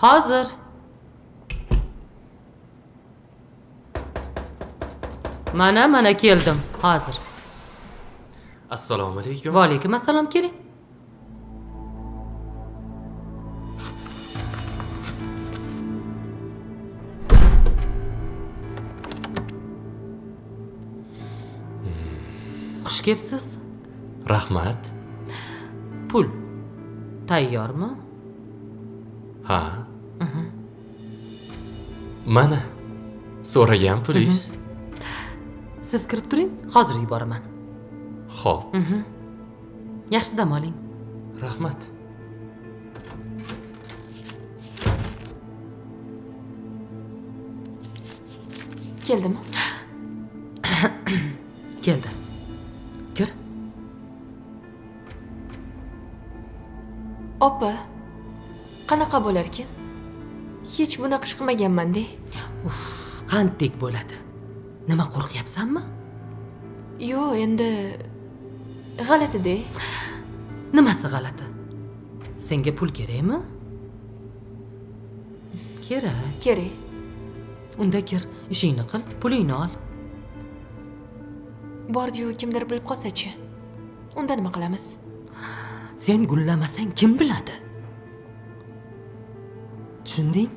Hozir. Mana keldim. Hozir. Assalomu alaykum. Va alaykum assalom, keling. Xush kelibsiz. Rahmat. Pul tayyormi? Ha. Mana. So'ragan pulingiz. Siz kirib turing, hozir yuboraman. Xo'p. Yaxshi dam oling. Rahmat. Keldimi? Keldi. Kir. Opa, qanaqa bo'larkan? Hech bunaqa ish qilmaganman-da. Qanddek bo'ladi. Nima qo'rqyapsanmi? Yo'q, endi g'alati-da. Nimasi g'alati? Senga pul kerakmi? Kerak. Kerak. Unda kir, ishingni qil, pulingni ol. Bordi-yu, kimdir bilib qolsa-chi? Unda nima qilamiz? Sen gullamasang kim biladi? Tushunding?